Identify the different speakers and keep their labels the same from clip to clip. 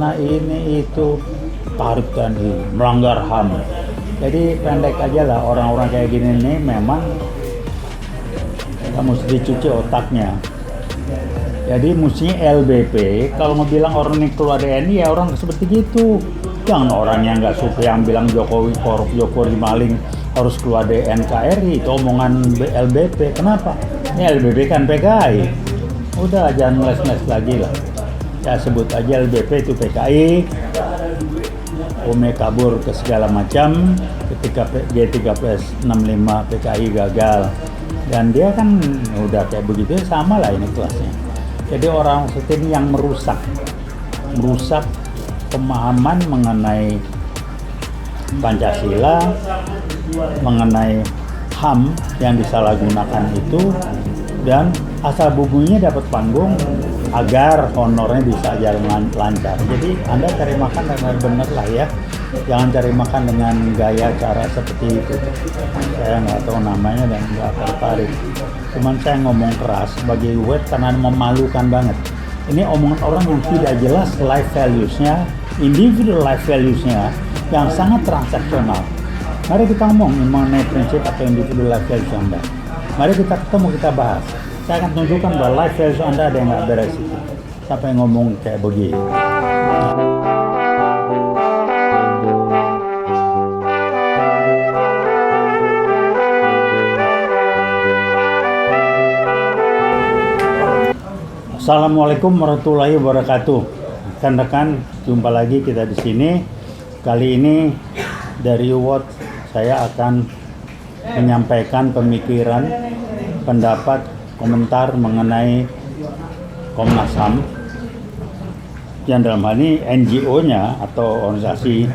Speaker 1: Nah ini itu tarik TNI, melanggar HAM. Jadi pendek aja lah, orang-orang kayak gini nih memang mesti dicuci otaknya. Jadi mestinya LBP kalau ngebilang orang ini keluar TNI ya orang seperti gitu. Jangan orang yang nggak suka yang bilang Jokowi korup, Jokowi maling harus keluar dari NKRI. Itu omongan LBP. Kenapa? Ini LBP kan PKI. Udah jangan les-les lagi lah. Ya sebut aja LBP itu PKI. Ome kabur ke segala macam ketika G1365 PKI gagal. Dan dia kan udah kayak begitu sama lah ini kelasnya. Jadi orang seperti ini yang merusak pemahaman mengenai Pancasila, mengenai HAM yang disalahgunakan itu, dan asal bumbunya dapat panggung agar honornya bisa jalan lancar. Jadi Anda cari makan dengan benar lah ya, jangan cari makan dengan gaya cara seperti itu. Saya nggak tahu namanya dan nggak tertarik. Cuman saya ngomong keras sebagai web karena memalukan banget. Ini omongan orang yang tidak jelas life values-nya, individual life values-nya yang sangat transaksional. Mari kita ngomong mengenai prinsip atau individual life values Anda. Mari kita ketemu, kita bahas. Saya akan tunjukkan bahwa life values Anda ada yang nggak beres itu. Siapa yang ngomong kayak begini? Assalamualaikum warahmatullahi wabarakatuh. Rekan-rekan, jumpa lagi kita di sini. Kali ini dari UWOT saya akan menyampaikan pemikiran, pendapat, komentar mengenai Komnas HAM yang dalam hal ini NGO-nya atau organisasi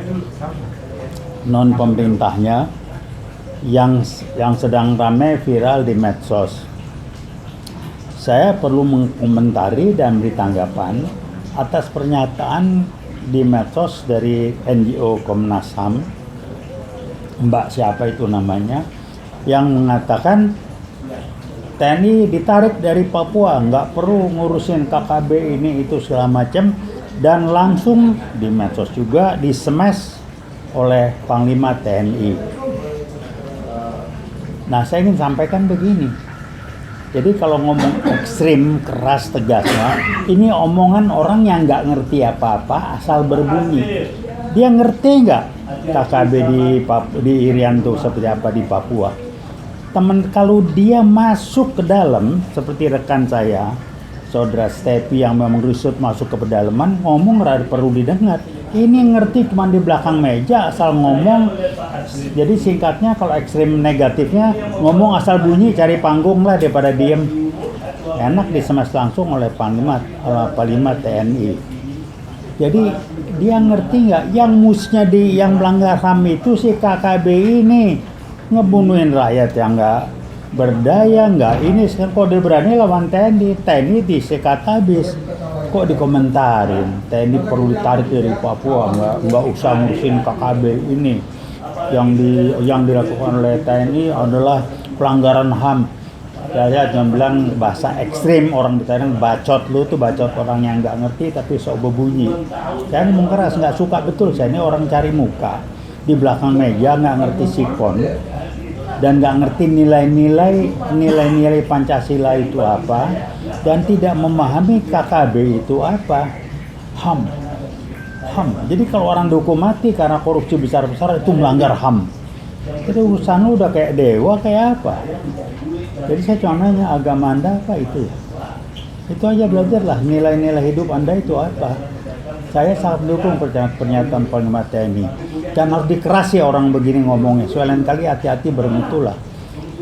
Speaker 1: non pemerintahnya yang sedang ramai viral di medsos. Saya perlu mengomentari dan beri tanggapan atas pernyataan di medsos dari NGO Komnas HAM, Mbak siapa itu namanya, yang mengatakan TNI ditarik dari Papua, nggak perlu ngurusin KKB ini itu segala macam, dan langsung di medsos juga di-smash oleh Panglima TNI. Nah, saya ingin sampaikan begini. Jadi kalau ngomong ekstrim, keras, tegasnya, ini omongan orang yang nggak ngerti apa-apa asal berbunyi. Dia ngerti nggak KKB di Irian tuh seperti apa di Papua? Kalau dia masuk ke dalam, seperti rekan saya, Saudara Stepi yang memang riset masuk ke pedalaman, ngomong perlu didengar. Ini ngerti cuma di belakang meja asal ngomong. Jadi singkatnya kalau ekstrim negatifnya ngomong asal bunyi, cari panggung lah daripada diem. Enak disemas langsung oleh Panglima TNI. Jadi dia ngerti nggak yang musnya yang melanggar HAM itu si KKB ini ngebunuhin rakyat yang nggak berdaya, nggak ini. Sekarang kok dia berani lawan TNI disekat habis. Kok dikomentarin TNI perlu ditarik dari Papua, nggak usah ngurusin KKB ini. Yang dilakukan oleh TNI adalah pelanggaran HAM. Saya cuma bilang bahasa ekstrim, orang bilang bacot, lu tuh bacot, orang yang nggak ngerti tapi sok berbunyi. Saya ngomong keras, nggak suka betul. Saya ini orang cari muka di belakang meja, nggak ngerti sikon dan nggak ngerti nilai-nilai Pancasila itu apa, dan tidak memahami KKB itu apa. HAM. Jadi kalau orang dihukum mati karena korupsi besar-besar itu melanggar HAM. Itu urusan lu udah kayak dewa kayak apa? Jadi saya cuma nanya, agama Anda apa itu? Itu aja belajarlah, nilai-nilai hidup Anda itu apa? Saya sangat mendukung pernyataan Panglima TNI. Dan harus dikerasi orang begini ngomongnya. Lain kali hati-hati bermutulah.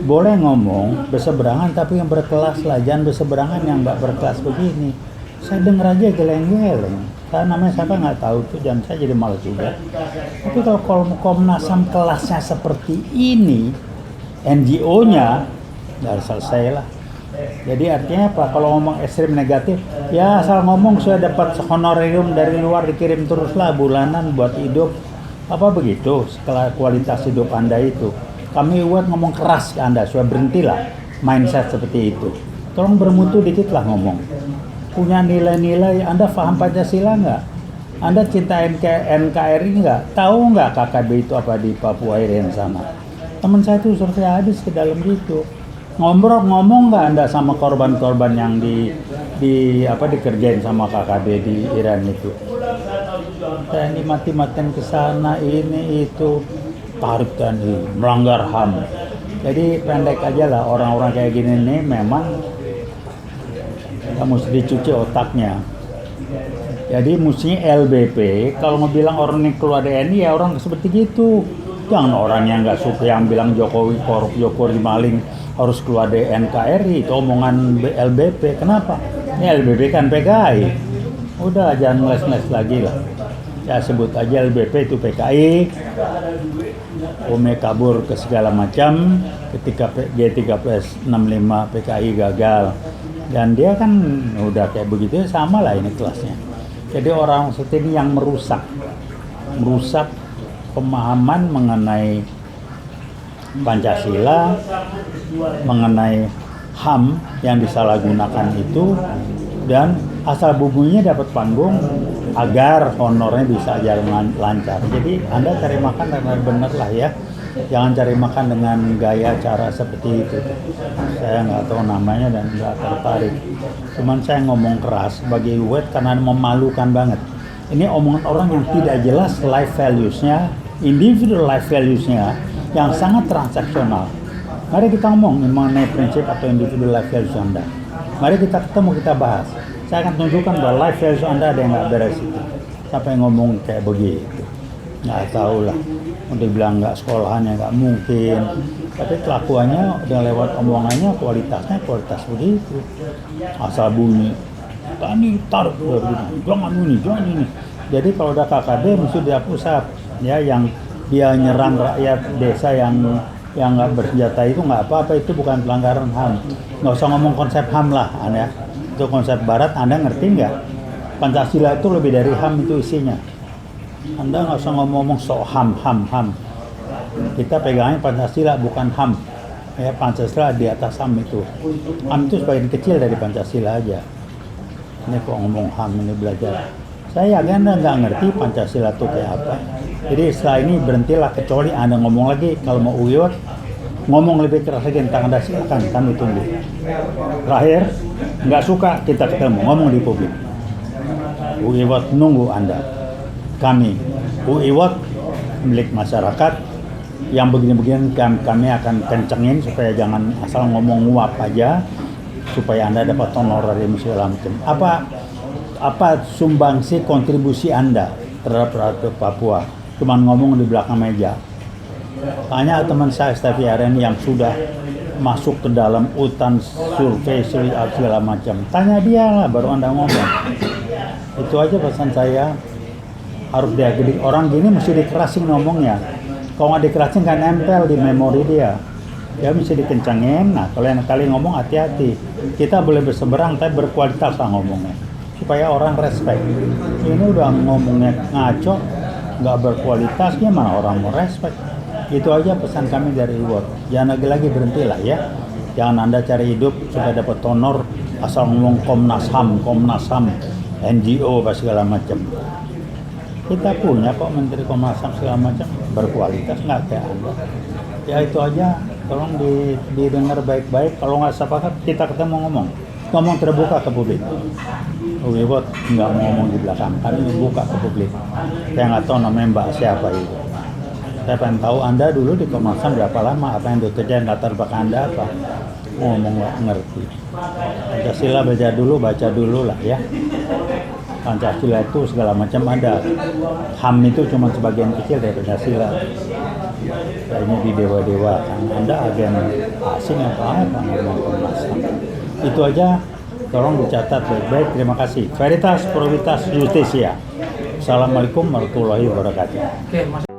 Speaker 1: Boleh ngomong berseberangan tapi yang berkelas lah. Jangan berseberangan yang nggak berkelas begini. Saya denger aja geleng-geleng. Saya namanya siapa nggak tahu tuh, dan saya jadi malas juga. Tapi kalau Komnas HAM kelasnya seperti ini, NGO-nya nggak selesai lah. Jadi artinya apa? Kalau ngomong ekstrim negatif, ya asal ngomong sudah dapat honorarium dari luar dikirim teruslah bulanan buat hidup. Apa begitu kualitas hidup Anda itu? Kami buat ngomong keras ke Anda, sudah berhentilah mindset seperti itu. Tolong bermutu dikit lah ngomong. Punya nilai-nilai, Anda paham Pancasila nggak? Anda cinta NKRI nggak? Tahu nggak KKB itu apa di Papua Irian sana? Teman saya tuh survei habis ke dalam gitu. Ngomong nggak Anda sama korban-korban yang dikerjain sama KKB di Iran itu? TNI mati-matian ke sana, ini itu, tarik TNI, melanggar HAM. Jadi pendek aja lah, orang-orang kayak gini nih memang mesti dicuci otaknya. Jadi mestinya LBP kalau mau bilang orang ini keluar TNI ya orang seperti gitu. Jangan orang yang nggak suka yang bilang Jokowi korup, Jokowi maling harus keluar dari NKRI. Itu omongan LBP. Kenapa? Ini LBP kan PKI. Udah jangan ngeles-ngeles lagi lah. Ya sebut aja LBP itu PKI. Ome kabur ke segala macam ketika G1365 PKI gagal. Dan dia kan udah kayak begitu, sama lah ini kelasnya. Jadi orang seperti ini yang merusak pemahaman mengenai Pancasila, mengenai HAM yang disalahgunakan itu, dan asal bumbunya dapat panggung agar honornya bisa jalan lancar. Jadi Anda cari makan benar-benar lah ya. Jangan cari makan dengan gaya cara seperti itu. Saya nggak tahu namanya dan nggak tertarik. Cuman saya ngomong keras bagi Uwed karena memalukan banget. Ini omongan orang yang tidak jelas life values-nya, individual life values-nya yang sangat transaksional. Mari kita ngomong mengenai prinsip atau individual life values Anda. Mari kita ketemu, kita bahas. Saya akan tunjukkan bahwa life values Anda ada yang nggak beres itu. Sampai ngomong kayak begitu. Nggak tahu lah. Untuk bilang nggak sekolahannya nggak mungkin, tapi kelakuannya udah lewat omongannya kualitas begitu, asal bunyi tani taruh jangan ini. Jadi kalau udah KKB mesti dia pusat ya, yang dia nyerang rakyat desa yang nggak bersenjata itu nggak apa-apa, itu bukan pelanggaran HAM. Nggak usah ngomong konsep HAM lah Anda. Itu konsep Barat, Anda ngerti nggak? Pancasila itu lebih dari HAM itu isinya. Anda nggak usah ngomong soal HAM. Kita pegangnya Pancasila bukan HAM. Ya, Pancasila di atas HAM itu. HAM itu sebagian kecil dari Pancasila aja. Ini kok ngomong HAM ini belajar. Saya yakin Anda nggak ngerti Pancasila itu kayak apa. Jadi setelah ini berhentilah, kecuali Anda ngomong lagi. Kalau mau uyut, ngomong lebih keras lagi tentang Anda, silakan, kami tunggu. Terakhir, nggak suka kita ketemu, ngomong di publik. Uyut nunggu Anda. Kami, UIWOT, milik masyarakat, yang begini-begini kami akan kencengin supaya jangan asal ngomong nguap aja, supaya Anda dapat honorarium segala macam. Apa sumbangsi kontribusi Anda terhadap rakyat Papua? Cuman ngomong di belakang meja. Tanya teman saya Steffi Aren yang sudah masuk ke dalam hutan survei segala macam. Tanya dia lah, baru Anda ngomong. Itu aja pesan saya. Harus dia gede. Orang gini mesti dikerasin ngomongnya. Kalau nggak dikerasin kan nempel di memori dia. Dia mesti dikencangin. Nah, kalau yang kali ngomong hati-hati. Kita boleh berseberang tapi berkualitas lah ngomongnya. Supaya orang respect. Ini udah ngomongnya ngaco, nggak berkualitas, gimana orang mau respect? Itu aja pesan kami dari Uwed. Jangan lagi berhentilah ya. Jangan Anda cari hidup supaya dapat honor asal ngomong Komnas HAM, NGO apa segala macam. Kita punya kok Menteri Komnas HAM segala macam berkualitas, nggak kayak Anda. Ya itu aja, tolong didengar baik-baik. Kalau nggak sepakat kita ketemu ngomong terbuka ke publik. Uwed nggak mau ngomong di belakang, kami buka ke publik. Saya nggak tahu namanya Mbak siapa itu. Saya pengen tahu Anda dulu di Komnas HAM berapa lama, apa yang dikerjain, latar belakang Anda apa. Ngomong nggak ngerti. Pancasila baca dulu lah ya. Pancasila itu segala macam ada. HAM itu cuma sebagian kecil dari Pancasila. Kayaknya di dewa-dewa kan. Anda agen asing apa ngomong Komnas HAM. Itu aja, tolong dicatat baik-baik. Terima kasih. Veritas, Probitas, Justisia. Assalamualaikum warahmatullahi wabarakatuh.